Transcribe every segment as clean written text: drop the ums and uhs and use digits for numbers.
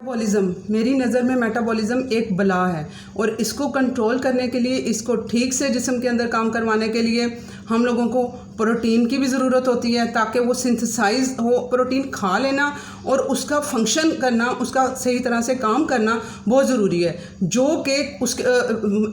Metabolism, मेरी नज़र में मेटाबॉलिज्म एक बला है और इसको कंट्रोल करने के लिए, इसको ठीक से जिस्म के अंदर काम करवाने के लिए हम लोगों को प्रोटीन की भी ज़रूरत होती है ताकि वो सिंथेसाइज हो। प्रोटीन खा लेना और उसका फंक्शन करना, उसका सही तरह से काम करना बहुत ज़रूरी है, जो कि उसके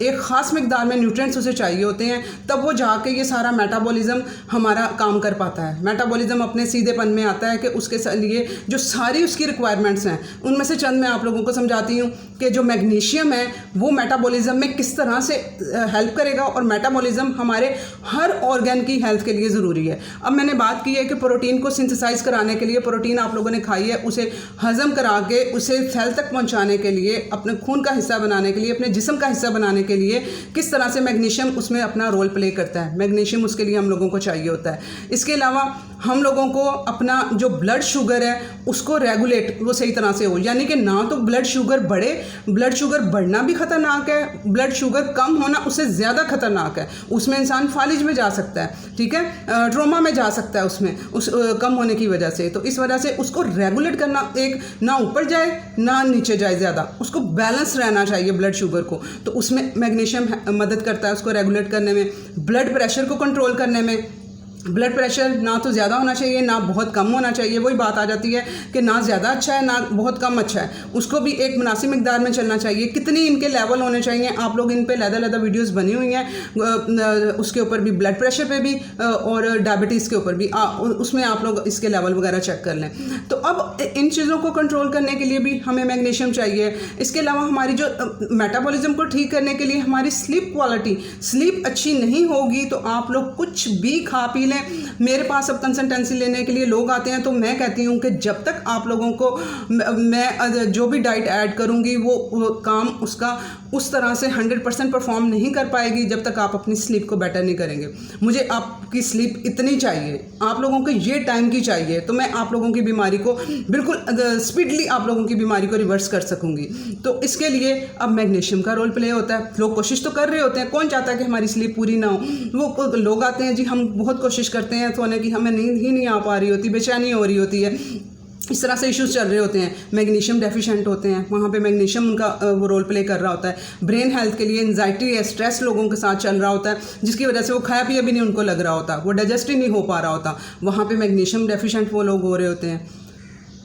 एक ख़ास मकदार में न्यूट्रिएंट्स उसे चाहिए होते हैं, तब वो जाके ये सारा मेटाबॉलिज्म हमारा काम कर पाता है। मेटाबॉलिज्म अपने सीधेपन में आता है कि उसके लिए जो सारी उसकी रिक्वायरमेंट्स हैं उनमें से चंद मैं आप लोगों को समझाती हूँ कि जो मैग्नीशियम है वो मेटाबॉलिज्म में किस तरह से हेल्प करेगा और मेटाबॉलिज्म हमारे हर ऑर्गन की हेल्थ के लिए ज़रूरी है। अब मैंने बात की है कि प्रोटीन को सिंथेसाइज कराने के लिए, प्रोटीन आप लोगों ने खाई है, उसे हज़म करा के उसे सेल तक पहुंचाने के लिए, अपने खून का हिस्सा बनाने के लिए, अपने जिस्म का हिस्सा बनाने के लिए किस तरह से मैग्नीशियम उसमें अपना रोल प्ले करता है। मैग्नीशियम उसके लिए हम लोगों को चाहिए होता है। इसके अलावा हम लोगों को अपना जो ब्लड शुगर है उसको रेगुलेट वो सही तरह से हो, यानी कि ना तो ब्लड शुगर बढ़े, ब्लड शुगर बढ़ना भी ख़तरनाक है, ब्लड शुगर कम होना उससे ज़्यादा ख़तरनाक है। उसमें इंसान फालिज में जा सकता है, ठीक है, ट्रोमा में जा सकता है उसमें उस कम होने की वजह से। तो इस वजह से उसको रेगुलेट करना, एक ना ऊपर जाए ना नीचे जाए ज़्यादा, उसको बैलेंस रहना चाहिए ब्लड शुगर को। तो उसमें मैग्नीशियम मदद करता है उसको रेगुलेट करने में, ब्लड प्रेशर को कंट्रोल करने में। ब्लड प्रेशर ना तो ज़्यादा होना चाहिए ना बहुत कम होना चाहिए, वही बात आ जाती है कि ना ज़्यादा अच्छा है ना बहुत कम अच्छा है, उसको भी एक मुनासिब मिकदार में चलना चाहिए। कितनी इनके लेवल होने चाहिए, आप लोग इन पे लहदा वीडियोस बनी हुई हैं, उसके ऊपर भी, ब्लड प्रेशर पे भी और डायबिटीज़ के ऊपर भी, उसमें आप लोग इसके लेवल वगैरह चेक कर लें। तो अब इन चीज़ों को कंट्रोल करने के लिए भी हमें मैग्नीशियम चाहिए। इसके अलावा हमारी जो मेटाबॉलिज्म को ठीक करने के लिए हमारी स्लीप क्वालिटी, स्लीप अच्छी नहीं होगी तो आप लोग कुछ भी खा पी मेरे पास अब कंसल्टेंसी लेने के लिए लोग आते हैं तो मैं कहती हूँ कि जब तक आप लोगों को मैं जो भी डाइट ऐड करूँगी वो काम उसका उस तरह से 100% परफॉर्म नहीं कर पाएगी जब तक आप अपनी स्लीप को बेटर नहीं करेंगे। मुझे आपकी स्लीप इतनी चाहिए, आप लोगों को ये टाइम की चाहिए, तो मैं आप लोगों की बीमारी को बिल्कुल स्पीडली आप लोगों की बीमारी को रिवर्स कर सकूँगी। तो इसके लिए अब मैग्नीशियम का रोल प्ले होता है। लोग कोशिश तो कर रहे होते हैं, कौन चाहता है कि हमारी स्लीप पूरी ना हो। वो लोग आते हैं जी हम बहुत कोशिश करते हैं सोने की, हमें नींद ही नहीं आ पा रही होती, बेचैनी हो रही होती है, इस तरह से इश्यूज चल रहे होते हैं, मैग्नीशियम डेफिशिएंट होते हैं, वहाँ पे मैग्नीशियम उनका वो रोल प्ले कर रहा होता है। ब्रेन हेल्थ के लिए एंजाइटी या स्ट्रेस लोगों के साथ चल रहा होता है जिसकी वजह से वो खाया पिया भी नहीं उनको लग रहा होता, वो डाइजेस्ट ही नहीं हो पा रहा होता, वहाँ पे मैग्नीशियम डेफिशिएंट वो लोग हो रहे होते हैं।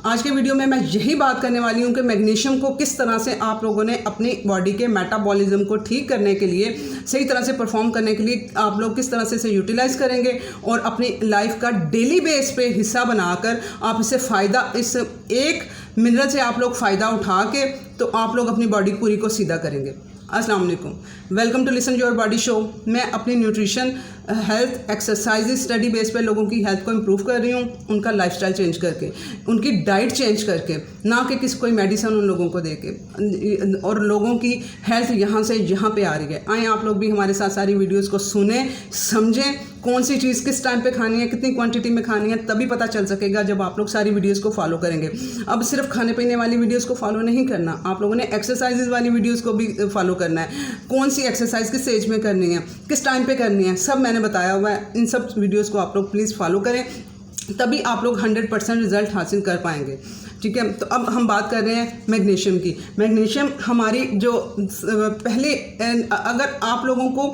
आज के वीडियो में मैं यही बात करने वाली हूँ कि मैग्नीशियम को किस तरह से आप लोगों ने अपनी बॉडी के मेटाबॉलिज्म को ठीक करने के लिए, सही तरह से परफॉर्म करने के लिए आप लोग किस तरह से इसे यूटिलाइज करेंगे और अपनी लाइफ का डेली बेस पे हिस्सा बनाकर आप इसे फ़ायदा, इस एक मिनरल से आप लोग फ़ायदा उठा के तो आप लोग अपनी बॉडी पूरी को सीधा करेंगे। अस्सलाम वालेकुम, welcome to listen your body show. मैं अपनी nutrition, health, exercise study base पे लोगों की हेल्थ को इम्प्रूव कर रही हूँ, उनका लाइफस्टाइल चेंज करके, उनकी डाइट चेंज करके, ना कि किसी कोई मेडिसिन उन लोगों को दे के, और लोगों की हेल्थ यहाँ से यहाँ पे आ रही है। आए आप लोग भी हमारे साथ सारी वीडियोस को सुने, समझें कौन सी चीज़ किस टाइम पे खानी है, कितनी क्वांटिटी में खानी है, तभी पता चल सकेगा जब आप लोग सारी वीडियोस को फॉलो करेंगे। अब सिर्फ खाने पीने वाली वीडियोस को फॉलो नहीं करना, आप लोगों ने एक्सरसाइजेज वाली वीडियोस को भी फॉलो करना है। कौन सी एक्सरसाइज किस एज में करनी है, किस टाइम पे करनी है, सब मैंने बताया हुआ है। इन सब वीडियोस को आप लोग प्लीज़ फॉलो करें, तभी आप लोग 100% रिजल्ट हासिल कर पाएंगे, ठीक है। तो अब हम बात कर रहे हैं मैग्नीशियम की। मैग्नीशियम हमारी जो पहले, अगर आप लोगों को,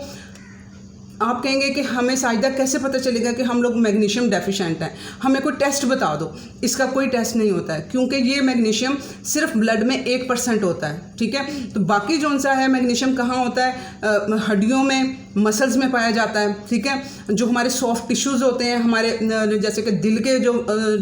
आप कहेंगे कि हमें साइदा कैसे पता चलेगा कि हम लोग मैग्नीशियम डेफिशिएंट हैं, हमें कोई टेस्ट बता दो। इसका कोई टेस्ट नहीं होता है क्योंकि ये मैग्नीशियम सिर्फ ब्लड में 1% होता है, ठीक है। तो बाकी जो सा है मैग्नीशियम कहाँ होता है, हड्डियों में, मसल्स में पाया जाता है, ठीक है। जो हमारे सॉफ्ट टिश्यूज़ होते हैं, हमारे जैसे कि दिल के जो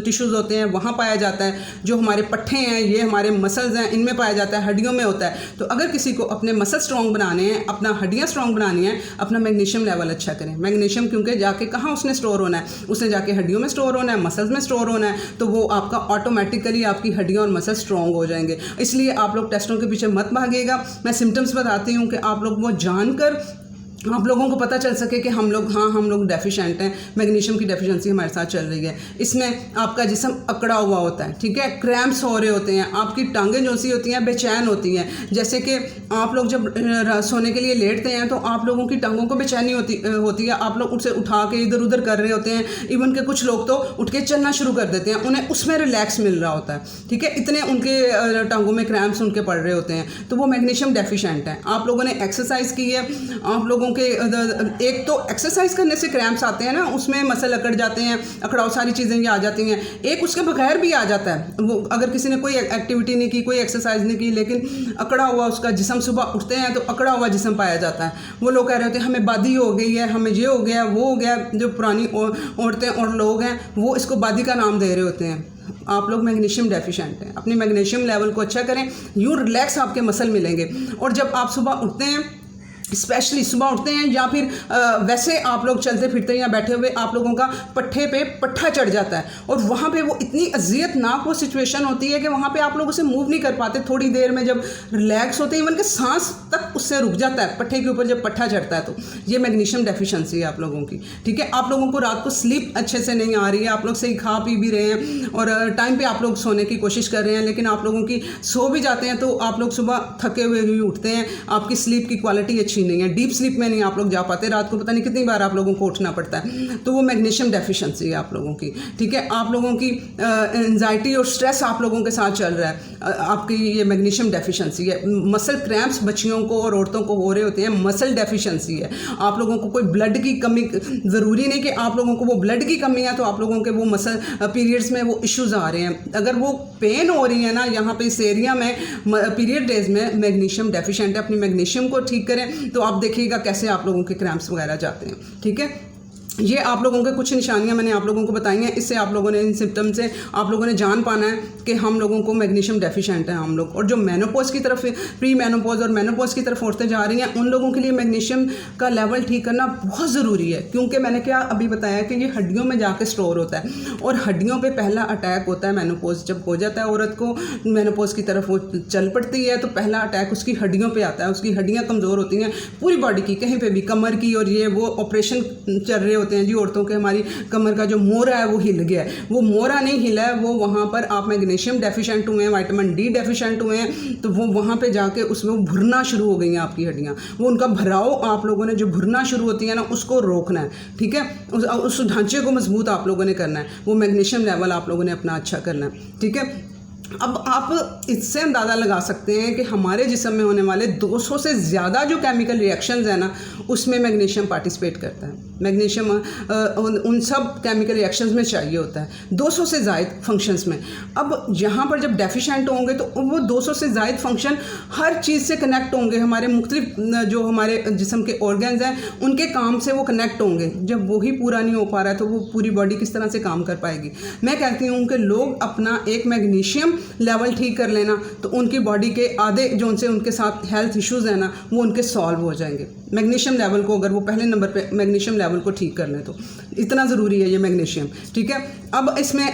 टिश्यूज़ होते हैं वहाँ पाया जाता है। जो हमारे पट्ठे हैं, ये हमारे मसल्स हैं, इनमें पाया जाता है, हड्डियों में होता है। तो अगर किसी को अपने मसल स्ट्रॉन्ग बनाने हैं, अपना हड्डियाँ स्ट्रॉन्ग बनानी है, अपना मैग्नीशियम लेवल अच्छा करें। मैग्नीशियम क्योंकि जाके कहाँ उसने स्टोर होना है, उसने जाके हड्डियों में स्टोर होना है, मसल्स में स्टोर होना है, तो वो आपका ऑटोमेटिकली आपकी हड्डियाँ और मसल स्ट्रॉन्ग हो जाएंगे। इसलिए आप लोग टेस्टों के पीछे मत भागिएगा। मैं सिम्टम्स बताती हूँ कि आप लोग वो जानकर आप लोगों को पता चल सके कि हम लोग डेफिशिएंट हैं, मैग्नीशियम की डेफिशिएंसी हमारे साथ चल रही है। इसमें आपका जिस्म अकड़ा हुआ होता है, ठीक है, क्रैम्प्स हो रहे होते हैं, आपकी टांगें जो सी होती हैं बेचैन होती हैं। जैसे कि आप लोग जब सोने के लिए लेटते हैं तो आप लोगों की टांगों को बेचैनी होती है, आप लोग उसे उठा के इधर उधर कर रहे होते हैं। इवन के कुछ लोग तो उठ के चलना शुरू कर देते हैं, उन्हें उसमें रिलैक्स मिल रहा होता है, ठीक है, इतने उनके टांगों में क्रैम्प्स उनके पड़ रहे होते हैं, तो वो मैग्नीशियम डेफिशिएंट है। आप लोगों ने एक्सरसाइज की है, आप लोगों के एक तो एक्सरसाइज करने से क्रैम्प्स आते हैं ना, उसमें मसल अकड़ जाते हैं, अकड़ाव सारी चीज़ें ये आ जाती हैं। एक उसके बगैर भी आ जाता है, वो अगर किसी ने कोई एक्टिविटी नहीं की, कोई एक्सरसाइज नहीं की, लेकिन अकड़ा हुआ उसका जिस्म, सुबह उठते हैं तो अकड़ा हुआ जिस्म पाया जाता है। वो लोग कह रहे होते हैं हमें बादी हो गई है, हमें ये हो गया, वो हो गया। जो पुरानी औरतें और लोग हैं वो इसको बादी का नाम दे रहे होते हैं। आप लोग मैग्नीशियम डेफिशिएंट हैं, अपनी मैग्नीशियम लेवल को अच्छा करें, यूँ रिलैक्स आपके मसल मिलेंगे। और जब आप सुबह उठते हैं, स्पेशली सुबह उठते हैं या फिर वैसे आप लोग चलते फिरते हैं या बैठे हुए, आप लोगों का पट्ठे पे पट्ठा चढ़ जाता है और वहाँ पे वो इतनी अजियतनाक वो सिचुएशन होती है कि वहाँ पे आप लोग उसे मूव नहीं कर पाते। थोड़ी देर में जब रिलैक्स होते हैं, इवन के सांस तक उससे रुक जाता है पट्ठे के ऊपर जब पट्ठा चढ़ता है। तो ये मैग्नीशियम डेफिशिएंसी है आप लोगों की, ठीक है। आप लोगों को रात को स्लीप अच्छे से नहीं आ रही है, आप लोग सही खा पी भी रहे हैं और टाइम पे आप लोग सोने की कोशिश कर रहे हैं, लेकिन आप लोगों की सो भी जाते हैं तो आप लोग सुबह थके हुए ही उठते हैं, आपकी स्लीप की क्वालिटी अच्छी नहीं है, डीप स्लीप में नहीं आप लोग जा पाते, रात को पता नहीं कितनी बार आप लोगों को उठना पड़ता है। तो वो मैग्नीशियम डेफिशिएंसी है आप लोगों की, ठीक है। आप लोगों की एंजाइटी और स्ट्रेस आप लोगों के साथ चल रहा है, आपकी ये मैग्नीशियम डेफिशिएंसी है। मसल क्रैम्प्स बच्चियों को और औरतों को हो रहे होते हैं, मसल डेफिशिएंसी है। आप लोगों को कोई ब्लड की कमी, ज़रूरी नहीं कि आप लोगों को वो ब्लड की कमी है तो आप लोगों के वो मसल पीरियड्स में वो इश्यूज़ आ रहे हैं। अगर वो पेन हो रही है ना यहाँ पे इस एरिया में पीरियड डेज में, मैग्नीशियम डेफिशिएंट है। अपनी मैग्नीशियम को ठीक करें तो आप देखिएगा कैसे आप लोगों के क्रैम्प्स वगैरह जाते हैं, ठीक है। ये आप लोगों के कुछ निशानियां मैंने आप लोगों को बताई हैं, इससे आप लोगों ने, इन सिम्टम से आप लोगों ने जान पाना है कि हम लोगों को मैग्नीशियम डेफिशिएंट है हम लोग। और जो मेनोपॉज की तरफ, प्री मेनोपॉज और मेनोपॉज की तरफ औरतें जा रही हैं, उन लोगों के लिए मैग्नीशियम का लेवल ठीक करना बहुत ज़रूरी है, क्योंकि मैंने क्या अभी बताया कि ये हड्डियों में जाके स्टोर होता है और हड्डियों पर पहला अटैक होता है मेनोपॉज। जब हो जाता है औरत को मेनोपॉज की तरफ वो चल पड़ती है तो पहला अटैक उसकी हड्डियों पर आता है। उसकी हड्डियाँ कमज़ोर होती हैं पूरी बॉडी की, कहीं पर भी, कमर की, और ये वो ऑपरेशन चल रहे होते हैं जी औरतों के। हमारी कमर का जो मोरा है वो हिल गया है, वो मोरा नहीं हिला है, वो वहाँ पर आप मैग्नीशियम डेफिशिएंट हुए हैं, विटामिन डी डेफिशिएंट हुए हैं, तो वो वहाँ पे जाके उसमें भुरना शुरू हो गई हैं आपकी हड्डियाँ। वो उनका भराव आप लोगों ने जो भुरना शुरू होती है ना, उसको रोकना है, ठीक है। उस ढांचे को मजबूत आप लोगों ने करना है, वो मैग्नीशियम लेवल आप लोगों ने अपना अच्छा करना है, ठीक है। अब आप इससे अंदाज़ा लगा सकते हैं कि हमारे जिस्म में होने वाले 200 से ज़्यादा जो केमिकल रिएक्शंस हैं ना, उसमें मैग्नीशियम पार्टिसिपेट करता है। मैग्नीशियम उन सब केमिकल रिएक्शंस में चाहिए होता है, 200 से ज़ायद फंक्शंस में। अब यहाँ पर जब डेफिशिएंट होंगे तो वो 200 से ज़ायद फंक्शन हर चीज़ से कनेक्ट होंगे, हमारे मुख्तलिफ जो हमारे जिस्म के ऑर्गन्स हैं उनके काम से वो कनेक्ट होंगे। जब वही पूरा नहीं हो पा रहा है तो वो पूरी बॉडी किस तरह से काम कर पाएगी। मैं कहती हूँ कि लोग अपना एक मैग्नीशियम लेवल ठीक कर लेना तो उनकी बॉडी के आधे जो उनसे उनके साथ हेल्थ इश्यूज़ हैं ना, वो उनके सॉल्व हो जाएंगे। मैग्नीशियम लेवल को, अगर वो पहले नंबर पे मैग्नीशियम लेवल को ठीक कर लें तो इतना ज़रूरी है ये मैग्नीशियम, ठीक है। अब इसमें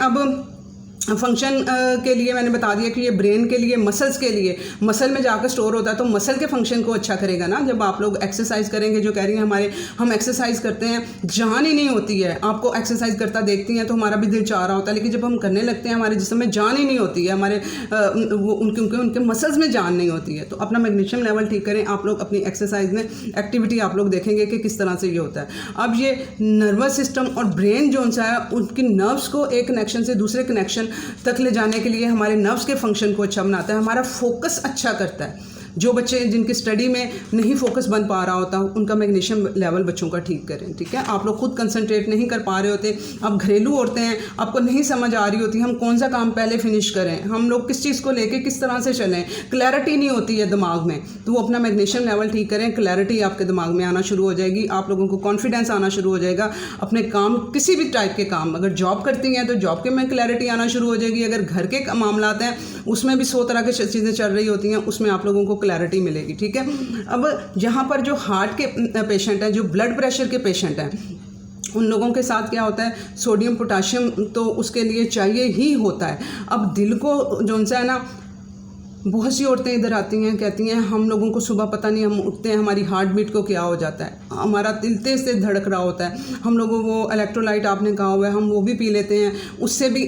फंक्शन के लिए मैंने बता दिया कि ये ब्रेन के लिए, मसल्स के लिए, मसल में जाकर स्टोर होता है तो मसल के फंक्शन को अच्छा करेगा ना। जब आप लोग एक्सरसाइज करेंगे, जो कह रही हैं हम एक्सरसाइज करते हैं, जान ही नहीं होती है, आपको एक्सरसाइज करता देखती हैं तो हमारा भी दिल चाह रहा होता है, लेकिन जब हम करने लगते हैं हमारे जिस्म में जान ही नहीं होती है, हमारे उनके मसल्स में जान नहीं होती है। तो अपना मैग्नीशियम लेवल ठीक करें आप लोग अपनी एक्सरसाइज में, एक्टिविटी आप लोग देखेंगे कि किस तरह से ये होता है। अब ये नर्वस सिस्टम और ब्रेन जो है उनकी नर्व्स को एक कनेक्शन से दूसरे कनेक्शन तक ले जाने के लिए हमारे नर्व्स के फंक्शन को अच्छा बनाता है, हमारा फोकस अच्छा करता है। जो बच्चे जिनकी स्टडी में नहीं फोकस बन पा रहा होता उनका मैग्नीशियम लेवल बच्चों का ठीक करें, ठीक है। आप लोग खुद कंसंट्रेट नहीं कर पा रहे होते, आप घरेलू औरतें हैं, आपको नहीं समझ आ रही होती हम कौन सा काम पहले फिनिश करें, हम लोग किस चीज़ को लेके किस तरह से चलें, क्लैरिटी नहीं होती है दिमाग में, तो वो अपना मैग्नीशियम लेवल ठीक करें, क्लैरिटी आपके दिमाग में आना शुरू हो जाएगी, आप लोगों को कॉन्फिडेंस आना शुरू हो जाएगा। अपने काम, किसी भी टाइप के काम, अगर जॉब करती हैं तो जॉब के में क्लैरिटी आना शुरू हो जाएगी, अगर घर के मामलात हैं उसमें भी 100 तरह की चीज़ें चल रही होती हैं, उसमें आप लोगों को क्लैरिटी मिलेगी, ठीक है। अब यहाँ पर जो हार्ट के पेशेंट हैं, जो ब्लड प्रेशर के पेशेंट हैं, उन लोगों के साथ क्या होता है, सोडियम पोटाशियम तो उसके लिए चाहिए ही होता है। अब दिल को जो है ना बहुत सी औरतें इधर आती हैं, कहती हैं हम लोगों को सुबह पता नहीं, हम उठते हैं हमारी हार्ट बीट को क्या हो जाता है, हमारा दिल तेज से धड़क रहा होता है, हम लोगों को इलेक्ट्रोलाइट आपने कहा हुआ है हम वो भी पी लेते हैं, उससे भी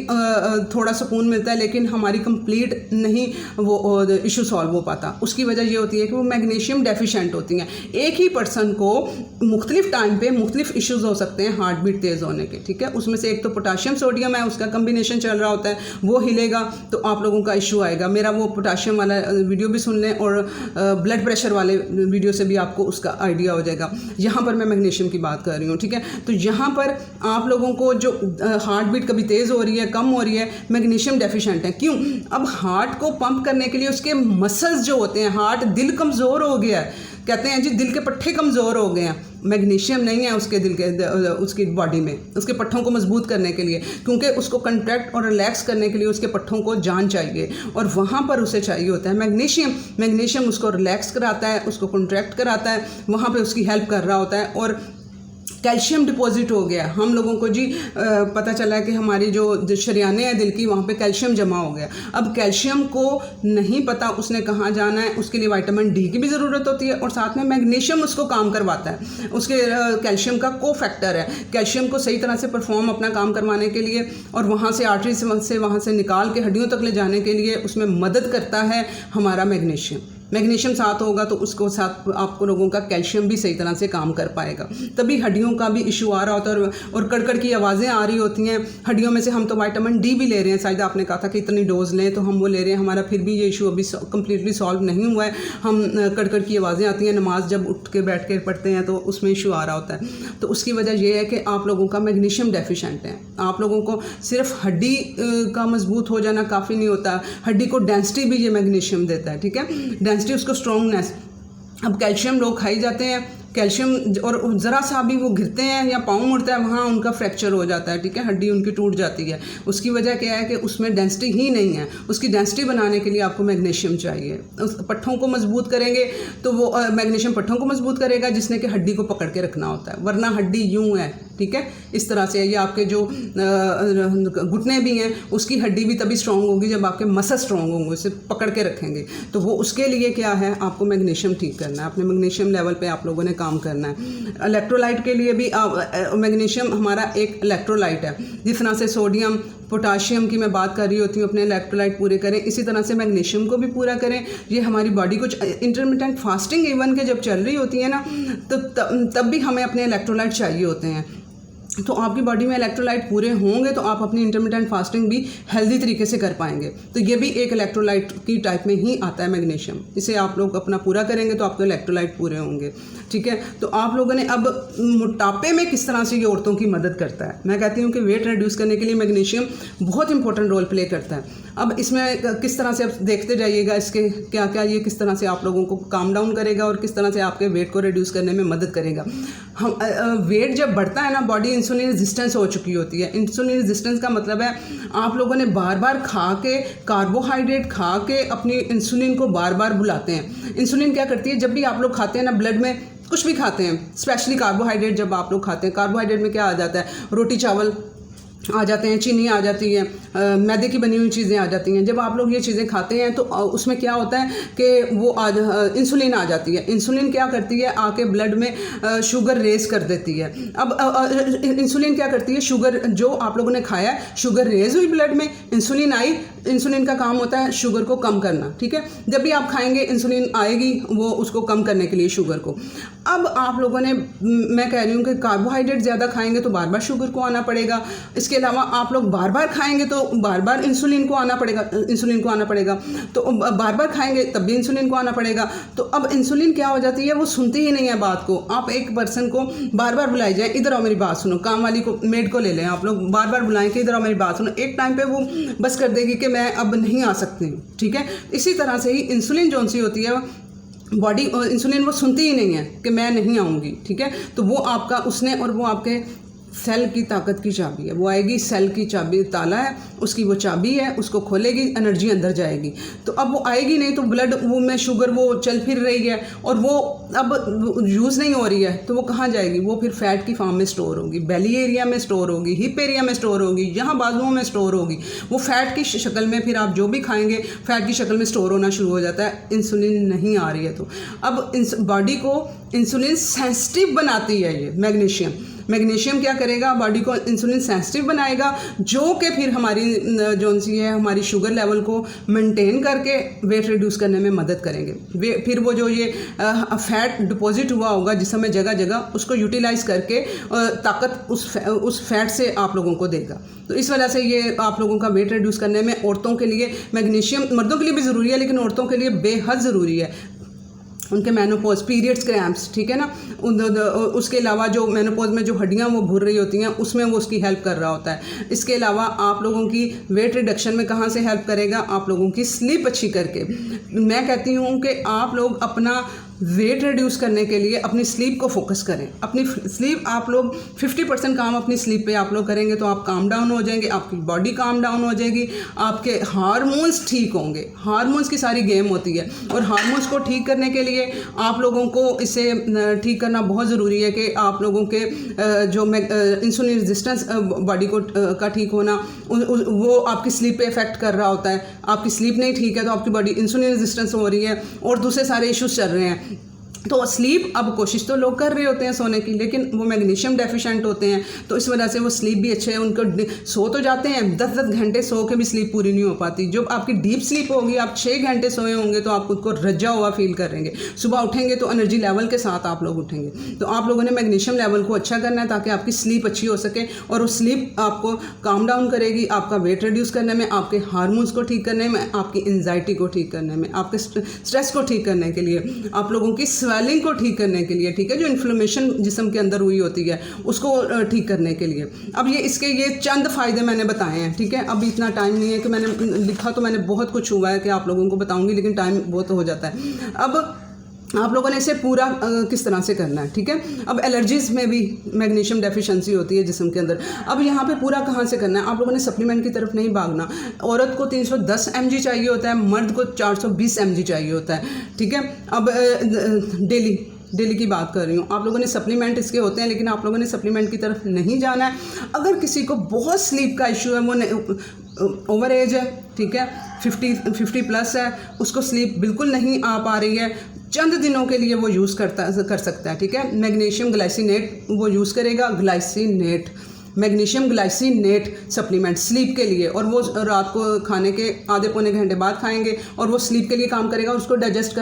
थोड़ा सुकून मिलता है, लेकिन हमारी कंप्लीट नहीं वो इशू सॉल्व हो पाता। उसकी वजह ये होती है कि वो मैग्नीशियम डेफिशिएंट होती हैं। एक ही पर्सन को मुख्तलिफ टाइम पे मुख्तलिफ इश्यूज़ हो सकते हैं हार्ट बीट तेज़ होने के, ठीक है। उसमें से एक तो पोटाशियम सोडियम है, उसका कम्बिनेशन चल रहा होता है, वो हिलेगा तो आप लोगों का इशू आएगा। मेरा वो पोटाशियम वाला वीडियो भी सुन लें और ब्लड प्रेशर वाले वीडियो से भी आपको उसका आइडिया हो जाएगा। यहाँ पर मैं मैग्नीशियम की बात कर रही हूँ, ठीक है। तो यहाँ पर आप लोगों को जो हार्ट बीट कभी तेज़ हो रही है, कम हो रही है, मैग्नीशियम डेफिशिएंट है। क्यों? अब हार्ट को पंप करने के लिए उसके मसल्स जो होते हैं, हार्ट दिल कमज़ोर हो गया है, कहते हैं जी दिल के पट्टे कमज़ोर हो गए हैं, मैग्नीशियम नहीं है उसके दिल के उसकी बॉडी में, उसके पट्ठों को मजबूत करने के लिए, क्योंकि उसको कंट्रैक्ट और रिलैक्स करने के लिए उसके पट्ठों को जान चाहिए और वहाँ पर उसे चाहिए होता है मैग्नीशियम। मैग्नीशियम उसको रिलैक्स कराता है, उसको कंट्रैक्ट कराता है, वहाँ पे उसकी हेल्प कर रहा होता है। और कैल्शियम डिपॉजिट हो गया हम लोगों को जी, पता चला है कि हमारी जो शरियाने हैं दिल की, वहाँ पे कैल्शियम जमा हो गया। अब कैल्शियम को नहीं पता उसने कहाँ जाना है, उसके लिए विटामिन डी की भी ज़रूरत होती है और साथ में मैग्नीशियम उसको काम करवाता है, उसके कैल्शियम का को फैक्टर है। कैल्शियम को सही तरह से परफॉर्म अपना काम करवाने के लिए और वहाँ से आर्टरी से वहाँ से निकाल के हड्डियों तक ले जाने के लिए उसमें मदद करता है हमारा मैग्नीशियम। मैग्नीशियम साथ होगा तो उसको साथ आपको लोगों का कैल्शियम भी सही तरह से काम कर पाएगा, तभी हड्डियों का भी इशू आ रहा होता है और कड़कड़ की आवाज़ें आ रही होती हैं हड्डियों में से। हम तो विटामिन डी भी ले रहे हैं, शायद आपने कहा था कि इतनी डोज लें, तो हम वो ले रहे हैं, हमारा फिर भी ये इशू अभी कम्प्लीटली सॉल्व नहीं हुआ है। हम कड़कड़ की आवाज़ें आती हैं, नमाज जब उठ के बैठ के पढ़ते हैं तो उसमें इशू आ रहा होता है। तो उसकी वजह यह है कि आप लोगों का मैग्नीशियम डेफिशिएंट है। आप लोगों को सिर्फ हड्डी का मजबूत हो जाना काफ़ी नहीं होता, हड्डी को डेंसिटी भी ये मैग्नीशियम देता है, ठीक है, डेंसिटी उसको स्ट्रॉन्गनेस। अब कैल्शियम लोग खाई जाते हैं, कैल्शियम और ज़रा सा भी वो गिरते हैं या पाँव मुड़ता है वहाँ उनका फ्रैक्चर हो जाता है, ठीक है, हड्डी उनकी टूट जाती है। उसकी वजह क्या है कि उसमें डेंसिटी ही नहीं है। उसकी डेंसिटी बनाने के लिए आपको मैग्नीशियम चाहिए। उस पट्ठों को मजबूत करेंगे तो वो मैग्नीशियम पट्ठों को मजबूत करेगा, जिसने कि हड्डी को पकड़ के रखना होता है, वरना हड्डी यूँ है, ठीक है, इस तरह से। ये आपके जो घुटने भी हैं उसकी हड्डी भी तभी स्ट्रॉन्ग होगी जब आपके मसल स्ट्रॉन्ग होंगे, उसे पकड़ के रखेंगे। तो वो उसके लिए क्या है, आपको मैग्नीशियम ठीक करना है, अपने मैग्नीशियम लेवल पे आप लोगों ने काम करना है। इलेक्ट्रोलाइट के लिए भी मैग्नीशियम हमारा एक इलेक्ट्रोलाइट है। जिस तरह से सोडियम पोटाशियम की मैं बात कर रही होती हूँ, अपने इलेक्ट्रोलाइट पूरे करें, इसी तरह से मैग्नीशियम को भी पूरा करें। ये हमारी बॉडी को इंटरमिटेंट फास्टिंग इवन के जब चल रही होती है ना, तो तब भी हमें अपने इलेक्ट्रोलाइट चाहिए होते हैं। तो आपकी बॉडी में इलेक्ट्रोलाइट पूरे होंगे तो आप अपनी इंटरमिटेंट फास्टिंग भी हेल्दी तरीके से कर पाएंगे। तो ये भी एक इलेक्ट्रोलाइट की टाइप में ही आता है मैग्नीशियम। इसे आप लोग अपना पूरा करेंगे तो आपके इलेक्ट्रोलाइट पूरे होंगे, ठीक है। तो आप लोगों ने अब मोटापे में किस तरह से ये औरतों की मदद करता है, मैं कहती हूँ कि वेट रिड्यूस करने के लिए मैग्नीशियम बहुत इंपॉर्टेंट रोल प्ले करता है। अब इसमें किस तरह से आप देखते जाइएगा, इसके क्या क्या ये किस तरह से आप लोगों को काम डाउन करेगा और किस तरह से आपके वेट को रिड्यूस करने में मदद करेगा। हम वेट जब बढ़ता है ना, बॉडी इंसुलिन रेजिस्टेंस हो चुकी होती है। इंसुलिन रेजिस्टेंस का मतलब है आप लोगों ने बार बार खा के, कार्बोहाइड्रेट खा के अपनी इंसुलिन को बार बार बुलाते हैं। इंसुलिन क्या करती है, जब भी आप लोग खाते हैं ना, ब्लड में कुछ भी खाते हैं, स्पेशली कार्बोहाइड्रेट जब आप लोग खाते हैं, कार्बोहाइड्रेट में क्या आ जाता है, रोटी चावल आ जाते हैं, चीनी आ जाती है, मैदे की बनी हुई चीज़ें आ जाती हैं। जब आप लोग ये चीज़ें खाते हैं तो उसमें क्या होता है कि वो इंसुलिन आ जाती है। इंसुलिन क्या करती है, आके ब्लड में शुगर रेज कर देती है। अब इंसुलिन क्या करती है, शुगर जो आप लोगों ने खाया, शुगर रेज हुई ब्लड में, इंसुलिन आई, इंसुलिन का काम होता है शुगर को कम करना, ठीक है। जब भी आप खाएंगे इंसुलिन आएगी वो उसको कम करने के लिए शुगर को। अब आप लोगों ने, मैं कह रही हूँ कि कार्बोहाइड्रेट ज़्यादा खाएंगे तो बार बार शुगर को आना पड़ेगा। इसके अलावा आप लोग बार बार खाएंगे तो बार बार इंसुलिन को आना पड़ेगा, तो बार बार खाएंगे तब भी इंसुलिन को आना पड़ेगा। तो अब इंसुलिन क्या हो जाती है, वो सुनती ही नहीं है बात को। आप एक पर्सन को बार बार बुलाई जाए, इधर आओ मेरी बात सुनो, काम वाली को, मेड को ले लें, आप लोग बार बार बुलाएं कि इधर आओ मेरी बात सुनो, एक टाइम पे वो बस कर देगी कि मैं अब नहीं आ सकती, ठीक है। इसी तरह से ही इंसुलिन जो सी होती है, बॉडी इंसुलिन वो सुनती ही नहीं है कि मैं नहीं आऊँगी, ठीक है। तो वो आपका उसने और वो आपके सेल की ताकत की चाबी है। वो आएगी, सेल की चाबी ताला है, उसकी वो चाबी है, उसको खोलेगी, एनर्जी अंदर जाएगी। तो अब वो आएगी नहीं तो ब्लड वो में शुगर वो चल फिर रही है और वो अब यूज़ नहीं हो रही है, तो वो कहाँ जाएगी? वो फिर फैट की फॉर्म में स्टोर होगी, बेली एरिया में स्टोर होगी, हिप एरिया में स्टोर होगी, यहाँ बाजुओं में स्टोर होगी। वो फैट की शक्ल में फिर आप जो भी खाएंगे फैट की शक्ल में स्टोर होना शुरू हो जाता है। इंसुलिन नहीं आ रही है तो अब बॉडी को इंसुलिन सेंसिटिव बनाती है ये मैग्नीशियम क्या करेगा? बॉडी को इंसुलिन सेंसिटिव बनाएगा, जो कि फिर हमारी जो सी है हमारी शुगर लेवल को मेंटेन करके वेट रिड्यूस करने में मदद करेंगे। फिर वो जो ये फैट डिपॉजिट हुआ होगा जिसमें जगह जगह, उसको यूटिलाइज करके ताकत उस फैट से आप लोगों को देगा। तो इस वजह से ये आप लोगों का वेट रिड्यूस करने में औरतों के लिए मैग्नीशियम, मर्दों के लिए भी ज़रूरी है लेकिन औरतों के लिए बेहद ज़रूरी है। उनके मेनोपॉज, पीरियड्स, क्रैम्प्स, ठीक है ना, उसके अलावा जो मेनोपॉज में जो हड्डियां वो भूर रही होती हैं उसमें वो उसकी हेल्प कर रहा होता है। इसके अलावा आप लोगों की वेट रिडक्शन में कहाँ से हेल्प करेगा? आप लोगों की स्लीप अच्छी करके। मैं कहती हूँ कि आप लोग अपना वेट रिड्यूस करने के लिए अपनी स्लीप को फोकस करें। अपनी स्लीप आप लोग 50% काम अपनी स्लीप पे आप लोग करेंगे तो आप काम डाउन हो जाएंगे, आपकी बॉडी काम डाउन हो जाएगी, आपके हार्मोन्स ठीक होंगे। हार्मोन्स की सारी गेम होती है और हार्मोन्स को ठीक करने के लिए आप लोगों को इसे ठीक करना बहुत ज़रूरी है कि आप लोगों के जो इंसुलिन रेजिस्टेंस बॉडी को का ठीक होना वो आपकी स्लीप पे इफेक्ट कर रहा होता है। आपकी स्लीप नहीं ठीक है तो आपकी बॉडी इंसुलिन रेजिस्टेंस हो रही है और दूसरे सारे इश्यूज चल रहे हैं। तो स्लीप, अब कोशिश तो लोग कर रहे होते हैं सोने की, लेकिन वो मैग्नीशियम डेफिशिएंट होते हैं तो इस वजह से वो स्लीप भी अच्छे है, उनको सो तो जाते हैं 10-10 घंटे सो के भी स्लीप पूरी नहीं हो पाती। जब आपकी डीप स्लीप होगी, आप 6 घंटे सोए होंगे तो आप खुद को रजा हुआ फील करेंगे। सुबह उठेंगे तो एनर्जी लेवल के साथ आप लोग उठेंगे। तो आप लोगों ने मैग्नीशियम लेवल को अच्छा करना है ताकि आपकी स्लीप अच्छी हो सके और वो स्लीप आपको काम डाउन करेगी, आपका वेट रिड्यूस करने में, आपके हार्मोन्स को ठीक करने में, आपकी एंजाइटी को ठीक करने में, आपके स्ट्रेस को ठीक करने के लिए, आप लोगों की स्वेलिंग को ठीक करने के लिए, ठीक है, जो इन्फ्लेमेशन जिस्म के अंदर हुई होती है उसको ठीक करने के लिए। अब ये चंद फ़ायदे मैंने बताए हैं, ठीक है। अब इतना टाइम नहीं है कि मैंने लिखा तो मैंने बहुत कुछ हुआ है कि आप लोगों को बताऊंगी, लेकिन टाइम बहुत हो जाता है। अब आप लोगों ने इसे पूरा किस तरह से करना है, ठीक है। अब एलर्जीज में भी मैग्नीशियम डेफिशिएंसी होती है जिस्म के अंदर। अब यहाँ पे पूरा कहाँ से करना है? आप लोगों ने सप्लीमेंट की तरफ नहीं भागना। औरत को 310 mg चाहिए होता है, मर्द को 420 mg चाहिए होता है, ठीक है। अब डेली की बात कर रही हूँ। आप लोगों ने सप्लीमेंट इसके होते हैं लेकिन आप लोगों ने सप्लीमेंट की तरफ नहीं जाना है। अगर किसी को बहुत स्लीप का इशू है, वो ओवर एज है, ठीक है, 50 प्लस है, उसको स्लीप बिल्कुल नहीं आ पा रही है, चंद दिनों के लिए वो यूज़ कर सकता है, ठीक है। मैग्नीशियम ग्लाइसिनेट वो यूज़ करेगा, मैग्नीशियम ग्लाइसिनेट सप्लीमेंट स्लीप के लिए, और वो रात को खाने के आधे पौने घंटे बाद खाएंगे और वो स्लीप के लिए काम करेगा। उसको डाइजेस्ट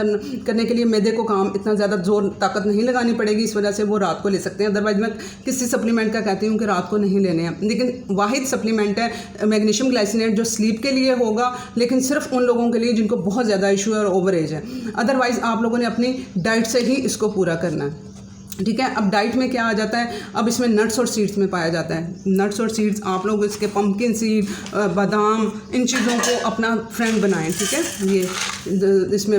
करने के लिए मैदे को काम इतना ज़्यादा ताकत नहीं लगानी पड़ेगी, इस वजह से वो रात को ले सकते हैं। अदरवाइज मैं किसी सप्लीमेंट का कहती हूँ कि रात को नहीं लेने हैं, लेकिन वाहिद सप्लीमेंट है मैग्नीशियम ग्लाइसिनेट जो स्लीप के लिए होगा, लेकिन सिर्फ उन लोगों के लिए जिनको बहुत ज़्यादा इशू है और ओवर एज है। अदरवाइज़ आप लोगों ने अपनी डाइट से ही इसको पूरा करना है, ठीक है। अब डाइट में क्या आ जाता है? अब इसमें नट्स और सीड्स में पाया जाता है। नट्स और सीड्स आप लोग इसके पम्पकिन सीड, बादाम, इन चीज़ों को अपना फ्रेंड बनाएं, ठीक है। ये इसमें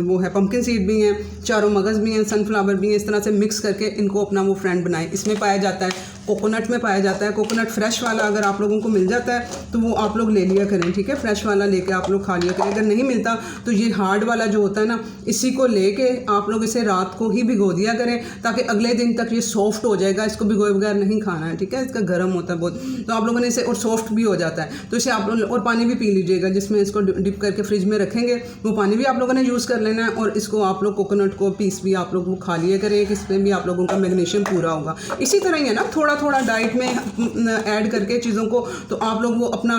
वो है पम्पकिन सीड भी हैं, चारों मगज़ भी हैं, सनफ्लावर भी हैं, इस तरह से मिक्स करके इनको अपना वो फ्रेंड बनाएं। इसमें पाया जाता है, कोकोनट में पाया जाता है। कोकोनट फ्रेश वाला अगर आप लोगों को मिल जाता है तो वो आप लोग ले लिया करें, ठीक है। फ्रेश वाला लेके आप लोग खा लिया करें। अगर नहीं मिलता तो ये हार्ड वाला जो होता है ना, इसी को लेके आप लोग इसे रात को ही भिगो दिया करें ताकि अगले दिन तक ये सॉफ्ट हो जाएगा। इसको भिगोए बगैर नहीं खाना है, ठीक है। इसका गर्म होता है बहुत, तो आप लोगों ने इसे, और सॉफ्ट भी हो जाता है, तो इसे आप लोग, और पानी भी पी लीजिएगा जिसमें इसको डिप करके फ्रिज में रखेंगे, वो पानी भी आप लोगों ने यूज़ कर लेना है। और इसको आप लोग कोकोनट को पीस भी आप लोग वो खा लिया करें, इसमें भी आप लोगों का मैग्नीशियम पूरा होगा। इसी तरह ही है ना, थोड़ा थोड़ा डाइट में ऐड करके चीज़ों को, तो आप लोग वो अपना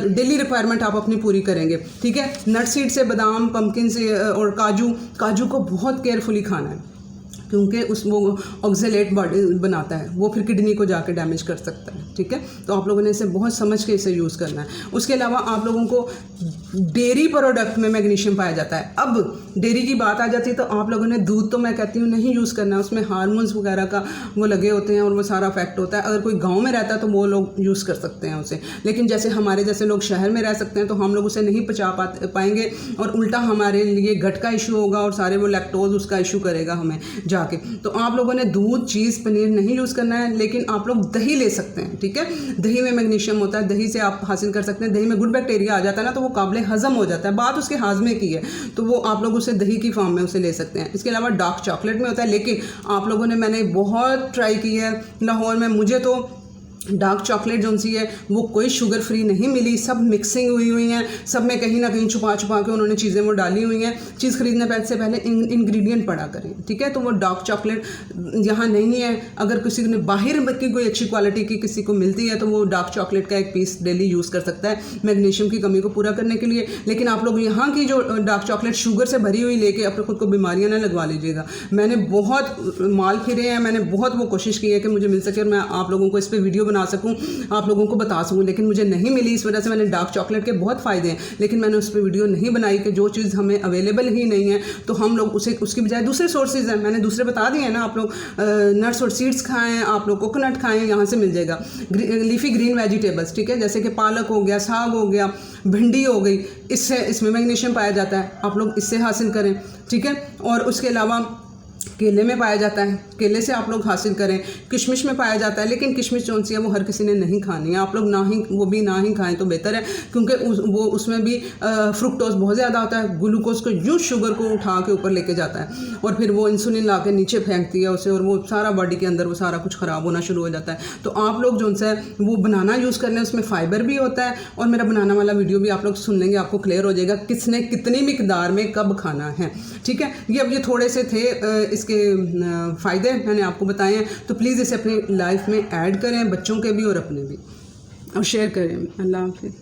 डेली रिक्वायरमेंट आप अपनी पूरी करेंगे, ठीक है। नट सीड से, बादाम, पम्पकिन से और काजू को बहुत केयरफुली खाना है क्योंकि वो ऑक्जेलेट बॉडी बनाता है, वो फिर किडनी को जाके डैमेज कर सकता है, ठीक है। तो आप लोगों ने इसे बहुत समझ के इसे यूज़ करना है। उसके अलावा आप लोगों को डेयरी प्रोडक्ट में मैग्नीशियम पाया जाता है। अब डेयरी की बात आ जाती है तो आप लोगों ने दूध तो मैं कहती हूँ नहीं यूज़ करना है, उसमें हार्मोन्स वगैरह का वो लगे होते हैं और वो सारा इफेक्ट होता है। अगर कोई गाँव में रहता है तो वो लोग यूज़ कर सकते हैं उसे, लेकिन जैसे हमारे जैसे लोग शहर में रह सकते हैं तो हम लोग उसे नहीं पचा पाएंगे और उल्टा हमारे लिए गट का इशू होगा और सारे वो लैक्टोज उसका इशू करेगा हमें ज़्यादा। जाके। तो आप लोगों ने दूध, चीज़, पनीर नहीं यूज़ करना है, लेकिन आप लोग दही ले सकते हैं, ठीक है। दही में मैग्नीशियम होता है, दही से आप हासिल कर सकते हैं। दही में गुड बैक्टीरिया आ जाता है ना, तो वो काबिल हज़म हो जाता है। बात उसके हाजमे की है, तो वो आप लोग उसे दही की फॉर्म में उसे ले सकते हैं। इसके अलावा डार्क चॉकलेट में होता है, लेकिन आप लोगों ने, मैंने बहुत ट्राई की है लाहौर में, मुझे तो डार्क चॉकलेट जो सी है वो कोई शुगर फ्री नहीं मिली, सब मिक्सिंग हुई हैं, सब में कहीं ना कहीं छुपा के उन्होंने चीज़ें वो डाली हुई हैं। चीज़ खरीदने से पहले इंग्रेडिएंट पढ़ा करें, ठीक है। तो वो डार्क चॉकलेट यहाँ नहीं है। अगर किसी ने बाहर की कोई अच्छी क्वालिटी की किसी को मिलती है तो वो डार्क चॉकलेट का एक पीस डेली यूज़ कर सकता है मैग्नीशियम की कमी को पूरा करने के लिए। लेकिन आप लोग यहाँ की जो डार्क चॉकलेट शुगर से भरी हुई लेके अपने खुद को बीमारियाँ ना लगवा लीजिएगा। मैंने बहुत माल फिरे हैं, मैंने बहुत वो कोशिश की है कि मुझे मिल सके और मैं आप लोगों को इस पर वीडियो बना सकूं, आप लोगों को बता सकूं, लेकिन मुझे नहीं मिली। इस वजह से मैंने डार्क चॉकलेट के बहुत फ़ायदे हैं, लेकिन मैंने उस पर वीडियो नहीं बनाई कि जो चीज़ हमें अवेलेबल ही नहीं है तो हम लोग उसे, उसकी बजाय दूसरे सोर्सेज हैं, मैंने दूसरे बता दिए हैं ना। आप लोग नट्स और सीड्स खाएँ, आप लोग कोकोनट खाएँ, यहाँ से मिल जाएगा। लीफी ग्रीन वेजिटेबल्स, ठीक है, जैसे कि पालक हो गया, साग हो गया, भिंडी हो गई, इसमें मैग्नीशियम पाया जाता है, आप लोग इससे हासिल करें, ठीक है। और उसके अलावा केले में पाया जाता है, केले से आप लोग हासिल करें। किशमिश में पाया जाता है, लेकिन किशमिश जो सी है वो हर किसी ने नहीं खानी है, आप लोग ना ही खाएं तो बेहतर है, क्योंकि वो उसमें भी फ्रुक्टोज बहुत ज़्यादा होता है। ग्लूकोज को, यूज शुगर को उठा के ऊपर लेके जाता है और फिर वो इंसुलिन ला के नीचे फेंकती है उसे, और वो सारा बॉडी के अंदर वो सारा कुछ ख़राब होना शुरू हो जाता है। तो आप लोग जो है वो बनाना यूज़ कर लें, उसमें फ़ाइबर भी होता है। और मेरा बनाना वाला वीडियो भी आप लोग सुन लेंगे, आपको क्लियर हो जाएगा किसने कितनी मिकदार में कब खाना है, ठीक है। ये थोड़े से थे इसके फ़ायदे मैंने आपको बताए हैं, तो प्लीज़ इसे अपनी लाइफ में ऐड करें, बच्चों के भी और अपने भी, और शेयर करें। अल्लाह हाफ़िज़।